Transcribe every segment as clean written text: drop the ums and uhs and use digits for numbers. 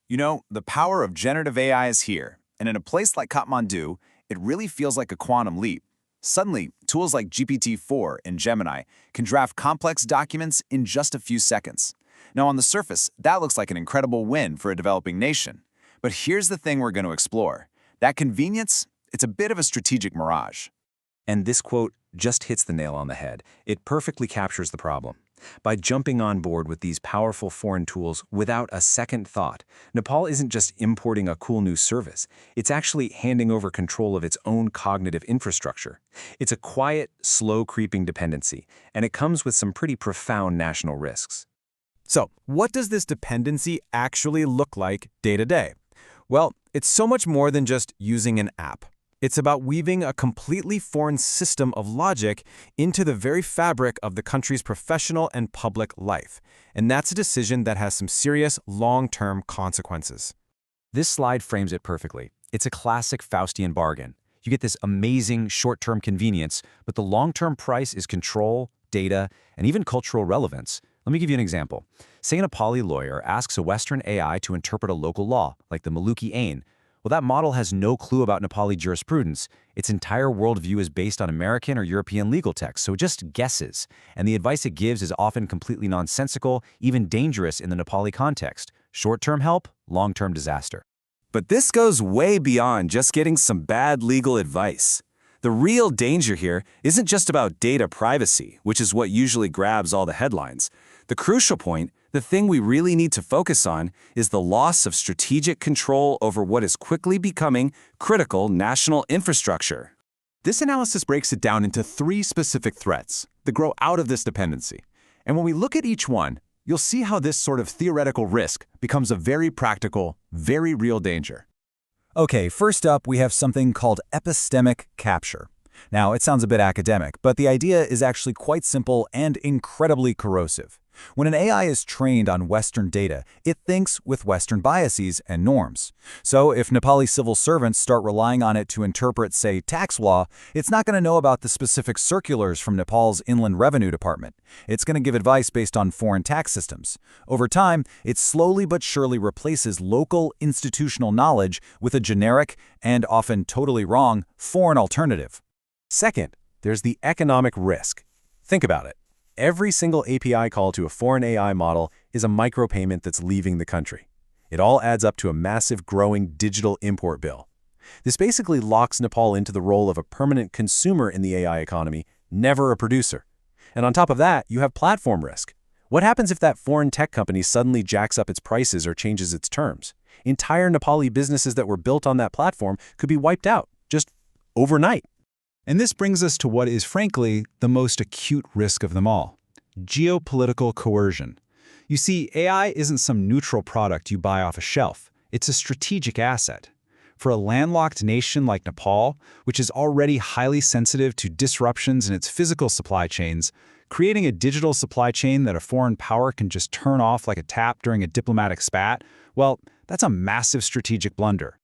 You know, the power of generative AI is here, and in a place like Kathmandu, it really feels like a quantum leap. Suddenly, tools like GPT-4 and Gemini can draft complex documents in just a few seconds. Now, on the surface, that looks like an incredible win for a developing nation. But here's the thing we're going to explore. That convenience, it's a bit of a strategic mirage. And this quote just hits the nail on the head. It perfectly captures the problem. By jumping on board with these powerful foreign tools without a second thought, Nepal isn't just importing a cool new service, it's actually handing over control of its own cognitive infrastructure. It's a quiet, slow-creeping dependency, and it comes with some pretty profound national risks. So, what does this dependency actually look like day to day? Well, it's so much more than just using an app. It's about weaving a completely foreign system of logic into the very fabric of the country's professional and public life. And that's a decision that has some serious long-term consequences. This slide frames it perfectly. It's a classic Faustian bargain. You get this amazing short-term convenience, but the long-term price is control, data, and even cultural relevance. Let me give you an example. Say a Nepali lawyer asks a Western AI to interpret a local law, like the Maluki Ain. Well, that model has no clue about Nepali jurisprudence. Its entire worldview is based on American or European legal texts, so it just guesses. And the advice it gives is often completely nonsensical, even dangerous in the Nepali context. Short-term help, long-term disaster. But this goes way beyond just getting some bad legal advice. The real danger here isn't just about data privacy, which is what usually grabs all the headlines. The crucial point, the thing we really need to focus on, is the loss of strategic control over what is quickly becoming critical national infrastructure. This analysis breaks it down into 3 specific threats that grow out of this dependency. And when we look at each one, you'll see how this sort of theoretical risk becomes a very practical, very real danger. Okay, first up, we have something called epistemic capture. Now, it sounds a bit academic, but the idea is actually quite simple and incredibly corrosive. When an AI is trained on Western data, it thinks with Western biases and norms. So if Nepali civil servants start relying on it to interpret, say, tax law, it's not going to know about the specific circulars from Nepal's Inland Revenue Department. It's going to give advice based on foreign tax systems. Over time, it slowly but surely replaces local institutional knowledge with a generic, and often totally wrong, foreign alternative. Second, there's the economic risk. Think about it. Every single API call to a foreign AI model is a micropayment that's leaving the country. It all adds up to a massive growing digital import bill. This basically locks Nepal into the role of a permanent consumer in the AI economy, never a producer. And on top of that, you have platform risk. What happens if that foreign tech company suddenly jacks up its prices or changes its terms? Entire Nepali businesses that were built on that platform could be wiped out, just overnight. And this brings us to what is, frankly, the most acute risk of them all: geopolitical coercion. You see, AI isn't some neutral product you buy off a shelf. It's a strategic asset. For a landlocked nation like Nepal, which is already highly sensitive to disruptions in its physical supply chains, creating a digital supply chain that a foreign power can just turn off like a tap during a diplomatic spat, well, that's a massive strategic blunder.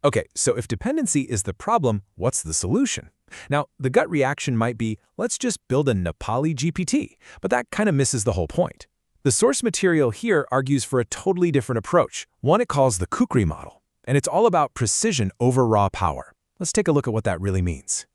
Okay, so if dependency is the problem, what's the solution? Now, the gut reaction might be, let's just build a Nepali GPT, but that kind of misses the whole point. The source material here argues for a totally different approach, one it calls the Kukri model, and it's all about precision over raw power. Let's take a look at what that really means.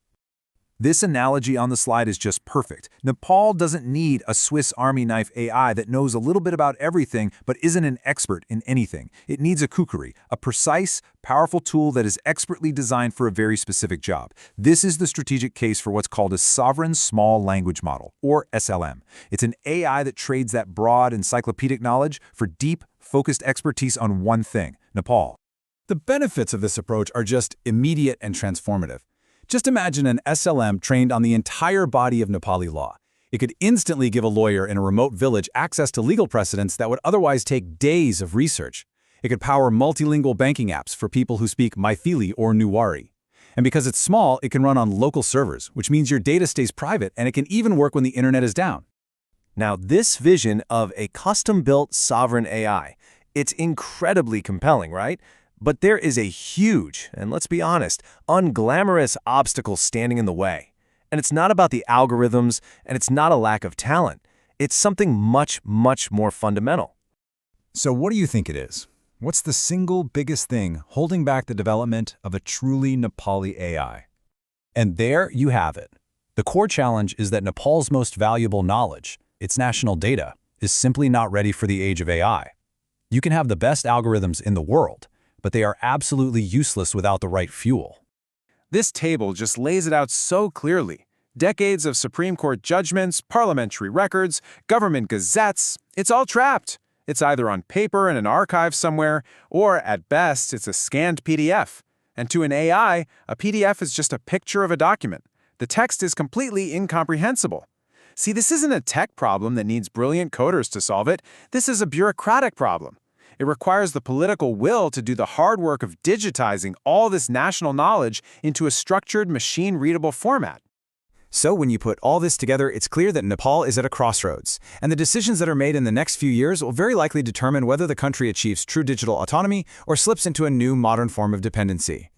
This analogy on the slide is just perfect. Nepal doesn't need a Swiss Army knife AI that knows a little bit about everything but isn't an expert in anything. It needs a kukri, a precise, powerful tool that is expertly designed for a very specific job. This is the strategic case for what's called a sovereign small language model, or SLM. It's an AI that trades that broad encyclopedic knowledge for deep, focused expertise on one thing: Nepal. The benefits of this approach are just immediate and transformative. Just imagine an SLM trained on the entire body of Nepali law. It could instantly give a lawyer in a remote village access to legal precedents that would otherwise take days of research. It could power multilingual banking apps for people who speak Maithili or Newari. And because it's small, it can run on local servers, which means your data stays private and it can even work when the internet is down. Now, this vision of a custom-built sovereign AI, it's incredibly compelling, right? But there is a huge, and let's be honest, unglamorous obstacle standing in the way. And it's not about the algorithms, and it's not a lack of talent. It's something much, much more fundamental. So what do you think it is? What's the single biggest thing holding back the development of a truly Nepali AI? And there you have it. The core challenge is that Nepal's most valuable knowledge, its national data, is simply not ready for the age of AI. You can have the best algorithms in the world, but they are absolutely useless without the right fuel. This table just lays it out so clearly. Decades of Supreme Court judgments, parliamentary records, government gazettes, it's all trapped. It's either on paper in an archive somewhere, or at best, it's a scanned PDF. And to an AI, a PDF is just a picture of a document. The text is completely incomprehensible. See, this isn't a tech problem that needs brilliant coders to solve it. This is a bureaucratic problem. It requires the political will to do the hard work of digitizing all this national knowledge into a structured, machine-readable format. So when you put all this together, it's clear that Nepal is at a crossroads, and the decisions that are made in the next few years will very likely determine whether the country achieves true digital autonomy or slips into a new modern form of dependency.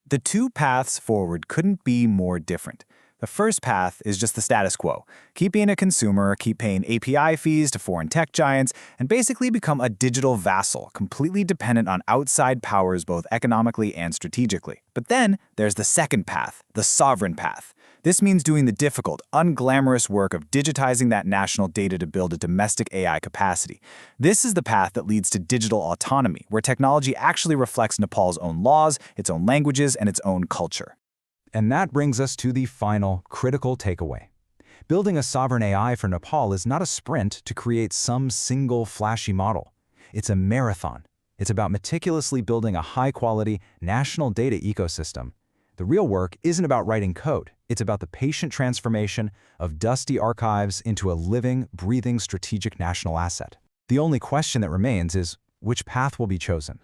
The two paths forward couldn't be more different. The first path is just the status quo. Keep being a consumer, keep paying API fees to foreign tech giants, and basically become a digital vassal, completely dependent on outside powers both economically and strategically. But then there's the second path, the sovereign path. This means doing the difficult, unglamorous work of digitizing that national data to build a domestic AI capacity. This is the path that leads to digital autonomy, where technology actually reflects Nepal's own laws, its own languages, and its own culture. And that brings us to the final, critical takeaway. Building a sovereign AI for Nepal is not a sprint to create some single flashy model. It's a marathon. It's about meticulously building a high-quality national data ecosystem. The real work isn't about writing code. It's about the patient transformation of dusty archives into a living, breathing strategic national asset. The only question that remains is, which path will be chosen?